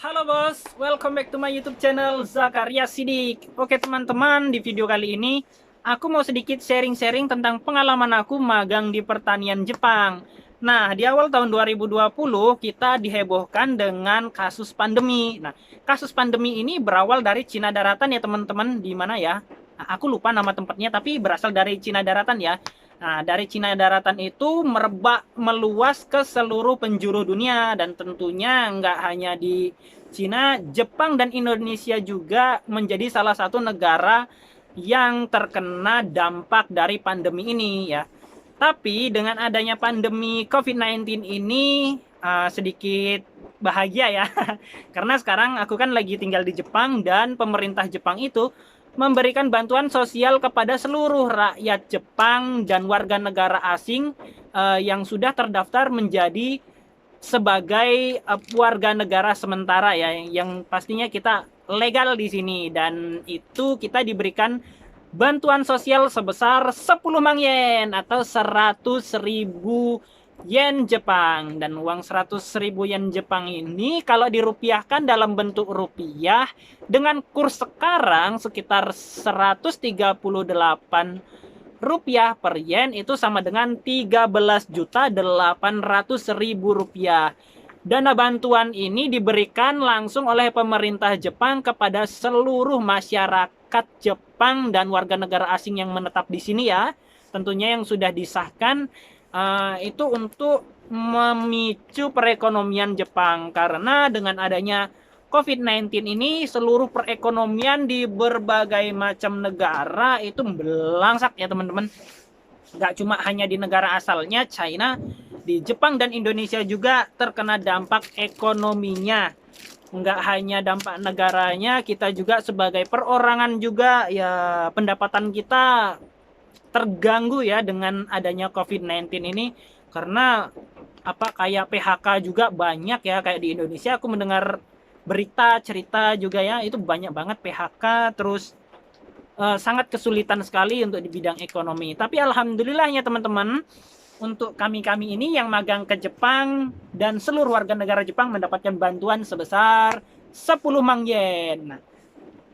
Halo bos, welcome back to my YouTube channel Zakaria Sidik. Oke teman-teman, di video kali ini aku mau sedikit sharing-sharing tentang pengalaman aku magang di pertanian Jepang. Nah, di awal tahun 2020 kita dihebohkan dengan kasus pandemi. Nah, kasus pandemi ini berawal dari Cina Daratan ya teman-teman, di mana ya? Nah, aku lupa nama tempatnya tapi berasal dari Cina Daratan ya. Nah, dari Cina Daratan itu merebak meluas ke seluruh penjuru dunia dan tentunya nggak hanya di Cina, Jepang dan Indonesia juga menjadi salah satu negara yang terkena dampak dari pandemi ini ya. Tapi dengan adanya pandemi COVID-19 ini sedikit bahagia ya. Karena sekarang aku kan lagi tinggal di Jepang dan pemerintah Jepang itu memberikan bantuan sosial kepada seluruh rakyat Jepang dan warga negara asing yang sudah terdaftar menjadi sebagai warga negara sementara ya, yang pastinya kita legal di sini, dan itu kita diberikan bantuan sosial sebesar 10 mang yen atau 100.000 yen Jepang. Dan uang 100.000 yen Jepang ini kalau dirupiahkan dalam bentuk rupiah dengan kurs sekarang sekitar 138 rupiah per yen itu sama dengan 13.800.000 rupiah. Dana bantuan ini diberikan langsung oleh pemerintah Jepang kepada seluruh masyarakat Jepang dan warga negara asing yang menetap di sini ya. Tentunya yang sudah disahkan itu untuk memicu perekonomian Jepang, karena dengan adanya COVID-19 ini seluruh perekonomian di berbagai macam negara itu belangsak ya teman-teman. Nggak cuma hanya di negara asalnya China, di Jepang dan Indonesia juga terkena dampak ekonominya. Nggak hanya dampak negaranya, kita juga sebagai perorangan juga ya pendapatan kita terganggu ya dengan adanya COVID-19 ini. Karena kayak PHK juga banyak ya, kayak di Indonesia aku mendengar berita cerita juga ya, itu banyak banget PHK, terus sangat kesulitan sekali untuk di bidang ekonomi. Tapi alhamdulillahnya teman-teman, untuk kami-kami ini yang magang ke Jepang dan seluruh warga negara Jepang mendapatkan bantuan sebesar 10 mang yen. Nah,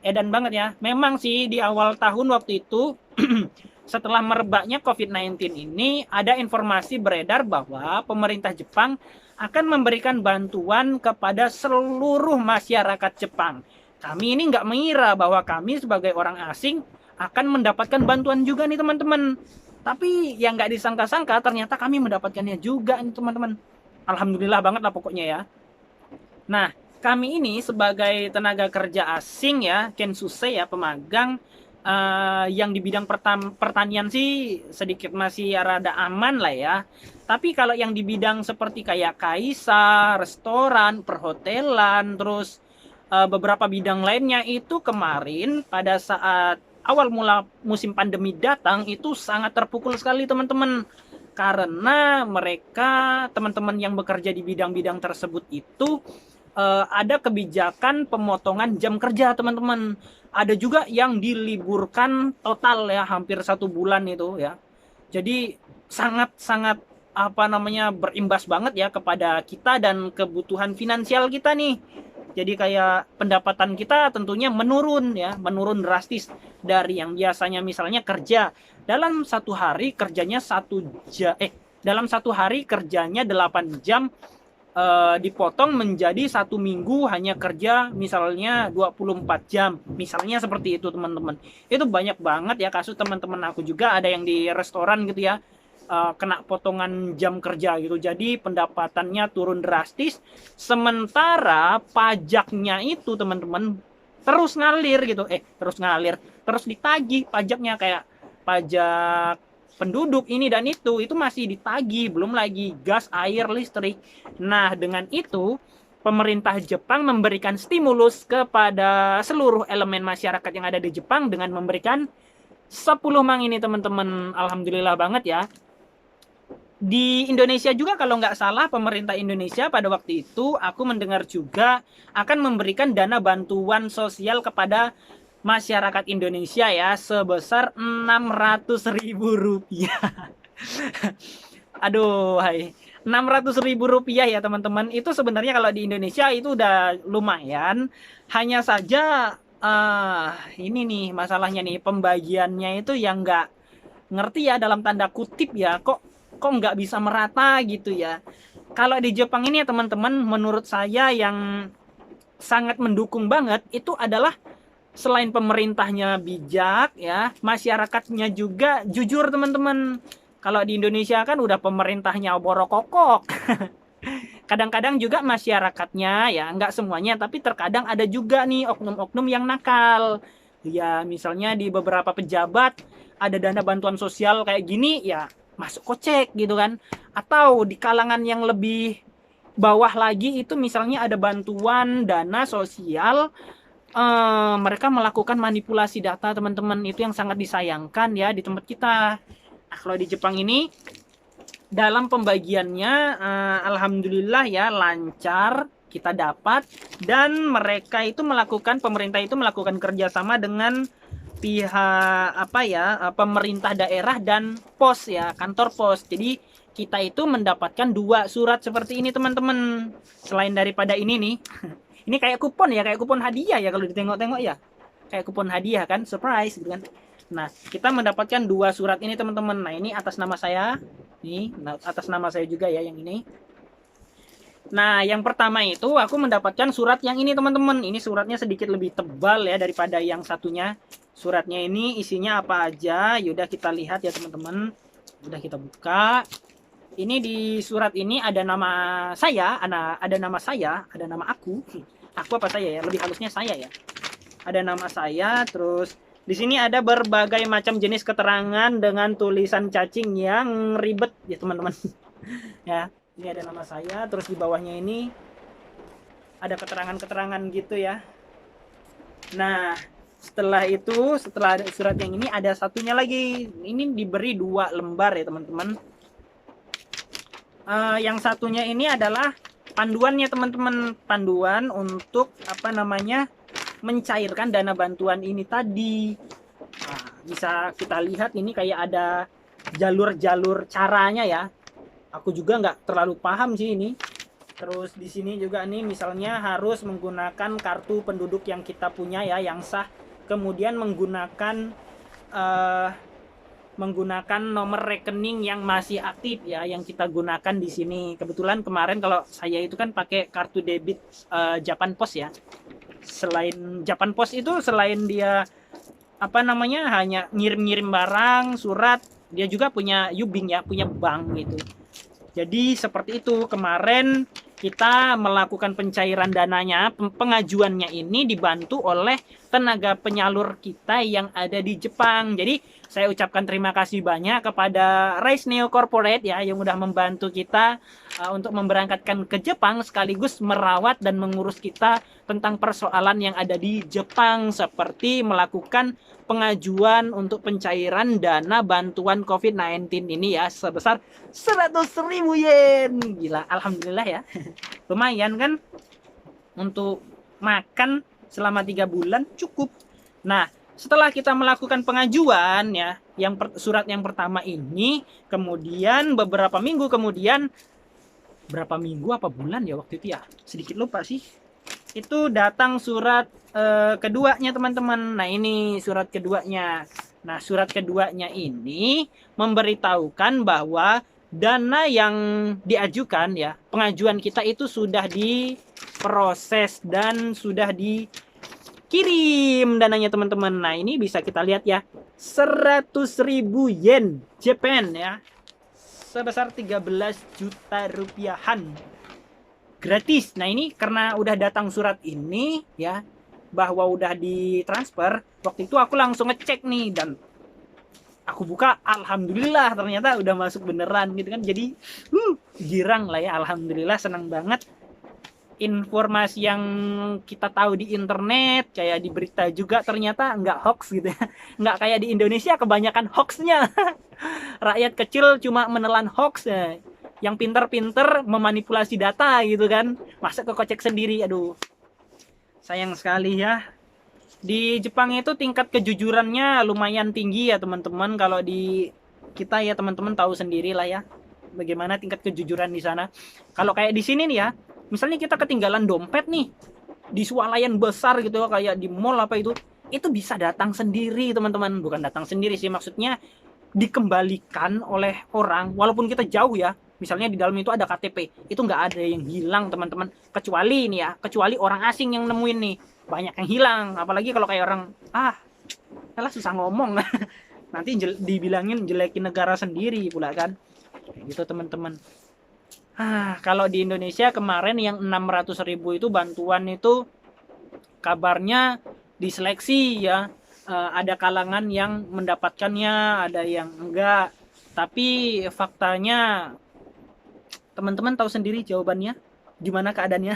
edan banget ya. Memang sih di awal tahun waktu itu setelah merebaknya COVID-19 ini ada informasi beredar bahwa pemerintah Jepang akan memberikan bantuan kepada seluruh masyarakat Jepang. Kami ini nggak mengira bahwa kami sebagai orang asing akan mendapatkan bantuan juga nih teman-teman. Tapi yang nggak disangka-sangka ternyata kami mendapatkannya juga nih teman-teman. Alhamdulillah banget lah pokoknya ya. Nah, kami ini sebagai tenaga kerja asing ya, Kensuse ya, pemagang yang di bidang pertanian sih sedikit masih rada aman lah ya. Tapi kalau yang di bidang seperti kayak kaisa, restoran, perhotelan, terus beberapa bidang lainnya itu kemarin pada saat awal mula musim pandemi datang itu sangat terpukul sekali teman-teman. Karena mereka, teman-teman yang bekerja di bidang-bidang tersebut itu ada kebijakan pemotongan jam kerja teman-teman. Ada juga yang diliburkan total ya, hampir 1 bulan itu ya. Jadi sangat-sangat berimbas banget ya kepada kita dan kebutuhan finansial kita nih. Jadi kayak pendapatan kita tentunya menurun ya, menurun drastis dari yang biasanya misalnya kerja dalam satu hari kerjanya dalam satu hari kerjanya 8 jam, dipotong menjadi 1 minggu hanya kerja misalnya 24 jam. Misalnya seperti itu teman-teman. Itu banyak banget ya kasus teman-teman aku juga, ada yang di restoran gitu ya, kena potongan jam kerja gitu. Jadi pendapatannya turun drastis. Sementara pajaknya itu teman-teman terus ngalir gitu. Terus ditagih pajaknya, kayak pajak penduduk ini dan itu masih ditagih, belum lagi gas, air, listrik. Nah, dengan itu pemerintah Jepang memberikan stimulus kepada seluruh elemen masyarakat yang ada di Jepang dengan memberikan 10 mang ini teman-teman. Alhamdulillah banget ya. Di Indonesia juga kalau nggak salah pemerintah Indonesia pada waktu itu aku mendengar juga akan memberikan dana bantuan sosial kepada masyarakat Indonesia ya sebesar 600.000 rupiah. Aduh, hai. Rp600.000 ya teman-teman. Itu sebenarnya kalau di Indonesia itu udah lumayan. Hanya saja ini nih masalahnya nih, pembagiannya itu yang nggak ngerti ya, dalam tanda kutip ya, kok nggak bisa merata gitu ya. Kalau di Jepang ini ya teman-teman, menurut saya yang sangat mendukung banget itu adalah selain pemerintahnya bijak ya, masyarakatnya juga jujur teman-teman. Kalau di Indonesia kan udah pemerintahnya borokokok. Kadang-kadang juga masyarakatnya ya, nggak semuanya, tapi terkadang ada juga nih oknum-oknum yang nakal. Ya misalnya di beberapa pejabat ada dana bantuan sosial kayak gini ya masuk kocek gitu kan. Atau di kalangan yang lebih bawah lagi itu misalnya ada bantuan dana sosial, mereka melakukan manipulasi data teman-teman. Itu yang sangat disayangkan ya di tempat kita. Nah, kalau di Jepang ini dalam pembagiannya alhamdulillah ya lancar, kita dapat, dan mereka itu melakukan, pemerintah itu melakukan kerjasama dengan pihak apa ya, pemerintah daerah dan pos ya, kantor pos. Jadi kita itu mendapatkan 2 surat seperti ini teman-teman. Selain daripada ini nih, ini kayak kupon ya, kayak kupon hadiah ya kalau ditengok-tengok ya, kayak kupon hadiah kan, surprise gitu kan. Nah, kita mendapatkan 2 surat ini teman-teman. Nah, ini atas nama saya. Nih, atas nama saya juga ya yang ini. Nah, yang pertama itu aku mendapatkan surat yang ini teman-teman. Ini suratnya sedikit lebih tebal ya daripada yang satunya. Suratnya ini isinya apa aja? Yaudah kita lihat ya teman-teman. Udah kita buka. Ini di surat ini ada nama saya, ada nama saya, ada nama aku. Aku apa saya ya? Lebih halusnya saya ya. Ada nama saya, terus di sini ada berbagai macam jenis keterangan dengan tulisan cacing yang ribet ya teman-teman. Ya, ini ada nama saya, terus di bawahnya ini ada keterangan-keterangan gitu ya. Nah, setelah itu, setelah surat yang ini ada satunya lagi. Ini diberi 2 lembar ya teman-teman. Yang satunya ini adalah panduannya teman-teman, panduan untuk apa namanya, mencairkan dana bantuan ini tadi. Nah, bisa kita lihat ini kayak ada jalur-jalur caranya ya. Aku juga nggak terlalu paham sih ini. Terus di sini juga nih misalnya harus menggunakan kartu penduduk yang kita punya ya, yang sah. Kemudian menggunakan nomor rekening yang masih aktif ya, yang kita gunakan di sini. Kebetulan kemarin kalau saya itu kan pakai kartu debit Japan Post ya. Selain Japan Post itu, selain dia apa namanya hanya ngirim-ngirim barang, surat, dia juga punya Yubing ya, punya bank gitu. Jadi seperti itu, kemarin kita melakukan pencairan dananya, pengajuannya ini dibantu oleh tenaga penyalur kita yang ada di Jepang. Jadi saya ucapkan terima kasih banyak kepada Rise Neo Corporate ya, yang udah membantu kita untuk memberangkatkan ke Jepang sekaligus merawat dan mengurus kita tentang persoalan yang ada di Jepang, seperti melakukan pengajuan untuk pencairan dana bantuan COVID-19 ini ya, sebesar 100.000 yen. Gila, alhamdulillah ya. Lumayan kan untuk makan selama 3 bulan cukup. Nah, setelah kita melakukan pengajuan ya, surat yang pertama ini, kemudian beberapa minggu kemudian, berapa minggu apa bulan ya waktu itu ya, sedikit lupa sih, itu datang surat keduanya teman-teman. Nah, ini surat keduanya. Nah, surat keduanya ini memberitahukan bahwa dana yang diajukan ya, pengajuan kita itu sudah diproses dan sudah dikirim dananya teman-teman. Nah, ini bisa kita lihat ya, 100.000 yen Japan ya, sebesar 13 juta rupiahan gratis. Nah, ini karena udah datang surat ini ya, bahwa udah ditransfer, waktu itu aku langsung ngecek nih, dan aku buka, alhamdulillah ternyata udah masuk beneran gitu kan. Jadi girang lah ya, alhamdulillah, senang banget. Informasi yang kita tahu di internet, kayak di berita juga, ternyata nggak hoax gitu ya. Nggak kayak di Indonesia, kebanyakan hoaxnya. Rakyat kecil cuma menelan hoax ya. Yang pinter-pinter memanipulasi data gitu kan, masa kekocek sendiri. Aduh, sayang sekali ya. Di Jepang itu tingkat kejujurannya lumayan tinggi ya teman-teman. Kalau di kita ya teman-teman tahu sendiri lah ya. bagaimana tingkat kejujuran di sana. Kalau kayak di sini nih ya, misalnya kita ketinggalan dompet nih di swalayan besar gitu kayak di mall apa itu bisa datang sendiri teman-teman. Bukan datang sendiri sih, maksudnya dikembalikan oleh orang walaupun kita jauh ya. Misalnya di dalam itu ada KTP, itu nggak ada yang hilang teman-teman, kecuali nih ya, kecuali orang asing yang nemuin nih, banyak yang hilang. Apalagi kalau kayak orang salah susah ngomong nanti dibilangin jelekin negara sendiri pula kan, kayak gitu teman-teman. Kalau di Indonesia kemarin yang 600.000 itu bantuan itu kabarnya diseleksi ya. Ada kalangan yang mendapatkannya, ada yang enggak. Tapi faktanya teman-teman tahu sendiri jawabannya gimana keadaannya.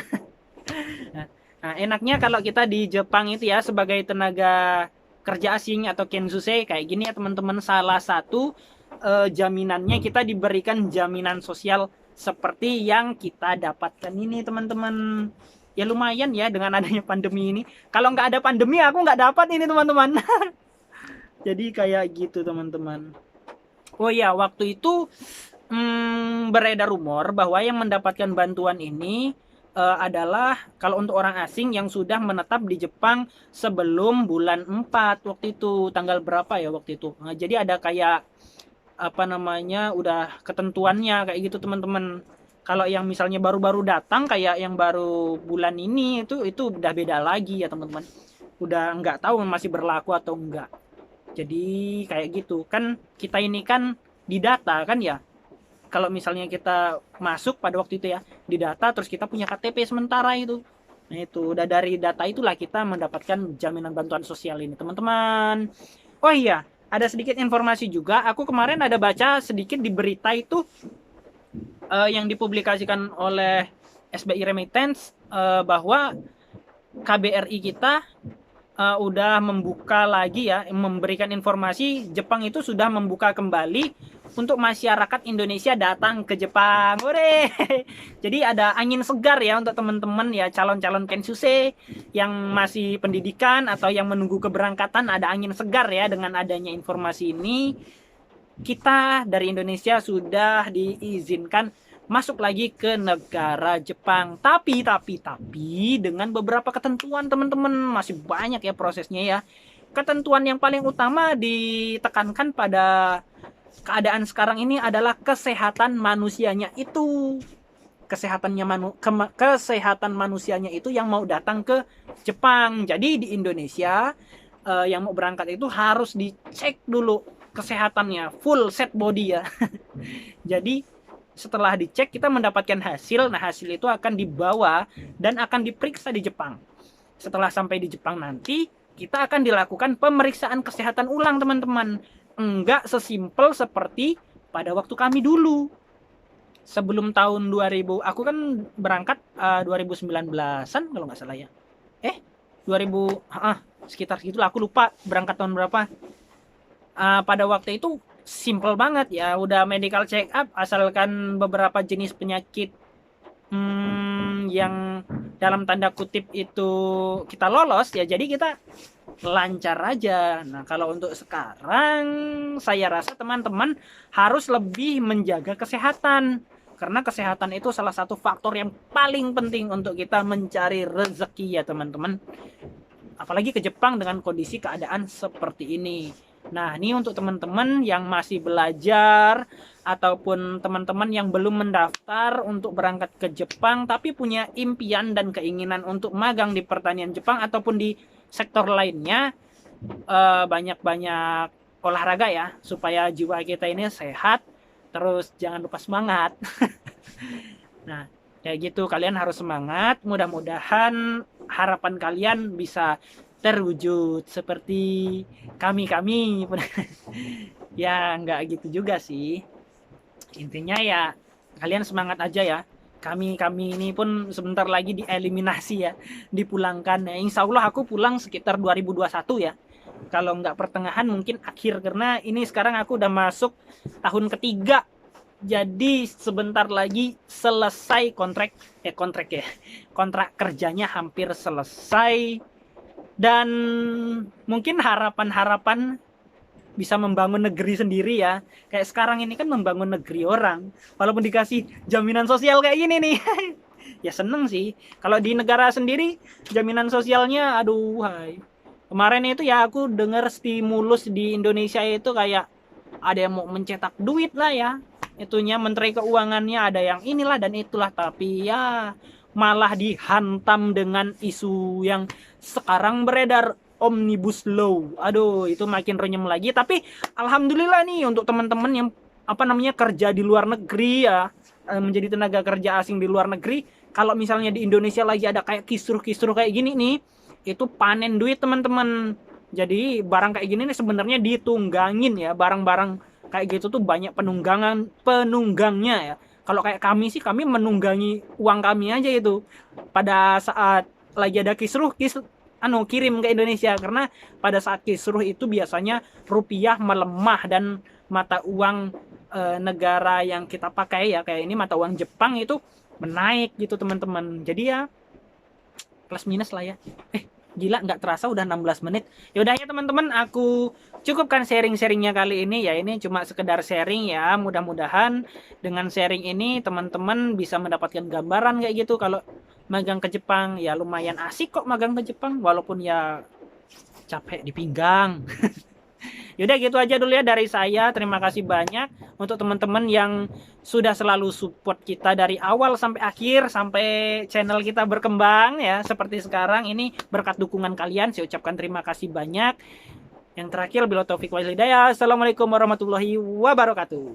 Nah, enaknya kalau kita di Jepang itu ya sebagai tenaga kerja asing atau kensuse kayak gini ya teman-teman, salah satu jaminannya kita diberikan jaminan sosial seperti yang kita dapatkan ini teman-teman. Ya lumayan ya dengan adanya pandemi ini. Kalau nggak ada pandemi aku nggak dapat ini teman-teman. Jadi kayak gitu teman-teman. Oh ya, waktu itu beredar rumor bahwa yang mendapatkan bantuan ini adalah kalau untuk orang asing yang sudah menetap di Jepang sebelum bulan 4 waktu itu. Tanggal berapa ya waktu itu. Nah, jadi ada kayak apa namanya, udah ketentuannya kayak gitu teman-teman. Kalau yang misalnya baru-baru datang kayak yang baru bulan ini itu udah beda lagi ya teman-teman. Udah nggak tahu masih berlaku atau enggak. Jadi kayak gitu kan, kita ini kan di data kan ya. Kalau misalnya kita masuk pada waktu itu ya di data, terus kita punya KTP sementara itu. Nah itu udah dari data itulah kita mendapatkan jaminan bantuan sosial ini teman-teman. Oh iya, ada sedikit informasi juga. Aku kemarin ada baca sedikit di berita itu yang dipublikasikan oleh SBI Remittance bahwa KBRI kita udah membuka lagi ya, memberikan informasi Jepang itu sudah membuka kembali untuk masyarakat Indonesia datang ke Jepang. Ure. Jadi ada angin segar ya untuk teman-teman ya, calon-calon kensuse yang masih pendidikan atau yang menunggu keberangkatan, ada angin segar ya dengan adanya informasi ini. Kita dari Indonesia sudah diizinkan masuk lagi ke negara Jepang. Tapi dengan beberapa ketentuan teman-teman, masih banyak ya prosesnya ya. Ketentuan yang paling utama ditekankan pada keadaan sekarang ini adalah kesehatan manusianya itu. Kesehatan manusianya itu yang mau datang ke Jepang. Jadi di Indonesia yang mau berangkat itu harus dicek dulu kesehatannya, full set body ya. Jadi setelah dicek kita mendapatkan hasil. Nah hasil itu akan dibawa dan akan diperiksa di Jepang. Setelah sampai di Jepang nanti kita akan dilakukan pemeriksaan kesehatan ulang teman-teman. Enggak sesimpel seperti pada waktu kami dulu. Sebelum tahun 2000, aku kan berangkat 2019-an kalau nggak salah ya. 2000, sekitar segitulah, aku lupa berangkat tahun berapa. Pada waktu itu simple banget ya, udah medical check up, asalkan beberapa jenis penyakit yang dalam tanda kutip itu kita lolos ya, jadi kita lancar aja. Nah kalau untuk sekarang saya rasa teman-teman harus lebih menjaga kesehatan, karena kesehatan itu salah satu faktor yang paling penting untuk kita mencari rezeki ya teman-teman. Apalagi ke Jepang dengan kondisi keadaan seperti ini. Nah, ini untuk teman-teman yang masih belajar ataupun teman-teman yang belum mendaftar untuk berangkat ke Jepang tapi punya impian dan keinginan untuk magang di pertanian Jepang ataupun di sektor lainnya, banyak-banyak olahraga ya supaya jiwa kita ini sehat, terus jangan lupa semangat. Nah, kayak gitu, kalian harus semangat. Mudah-mudahan harapan kalian bisa terwujud seperti kami ya nggak gitu juga sih, intinya ya kalian semangat aja ya. Kami ini pun sebentar lagi dieliminasi ya, dipulangkan ya. Insya Allah aku pulang sekitar 2021 ya, kalau nggak pertengahan mungkin akhir, karena ini sekarang aku udah masuk tahun ketiga. Jadi sebentar lagi selesai kontrak kerjanya hampir selesai. Dan mungkin harapan bisa membangun negeri sendiri ya. Kayak sekarang ini kan membangun negeri orang, walaupun dikasih jaminan sosial kayak gini nih. Ya seneng sih. Kalau di negara sendiri jaminan sosialnya aduh hai. Kemarin itu ya aku dengar stimulus di Indonesia itu kayak ada yang mau mencetak duit lah ya. Itunya menteri keuangannya ada yang inilah dan itulah, tapi ya malah dihantam dengan isu yang sekarang beredar, Omnibus Law. Aduh, itu makin renyem lagi. Tapi alhamdulillah nih untuk teman-teman yang apa namanya kerja di luar negeri ya, menjadi tenaga kerja asing di luar negeri, kalau misalnya di Indonesia lagi ada kayak kisruh-kisruh kayak gini nih, itu panen duit teman-teman. Jadi barang kayak gini nih sebenarnya ditunggangin ya, barang-barang kayak gitu tuh banyak penunggangnya ya. Kalau kayak kami sih, kami menunggangi uang kami aja itu pada saat lagi ada kisruh kirim ke Indonesia, karena pada saat kisruh itu biasanya rupiah melemah dan mata uang negara yang kita pakai ya kayak ini mata uang Jepang itu menaik gitu teman-teman. Jadi ya plus minus lah ya. Gila nggak terasa udah 16 menit. Yaudah ya teman-teman, aku cukupkan sharing-sharingnya kali ini ya. Ini cuma sekedar sharing ya. Mudah-mudahan dengan sharing ini teman-teman bisa mendapatkan gambaran kayak gitu. Kalau magang ke Jepang ya lumayan asik kok magang ke Jepang, walaupun ya capek di pinggang. Yaudah gitu aja dulu ya dari saya. Terima kasih banyak untuk teman-teman yang sudah selalu support kita dari awal sampai akhir, sampai channel kita berkembang ya seperti sekarang ini berkat dukungan kalian. Saya ucapkan terima kasih banyak. Yang terakhir, bila taufik wal hidayah. Assalamualaikum warahmatullahi wabarakatuh.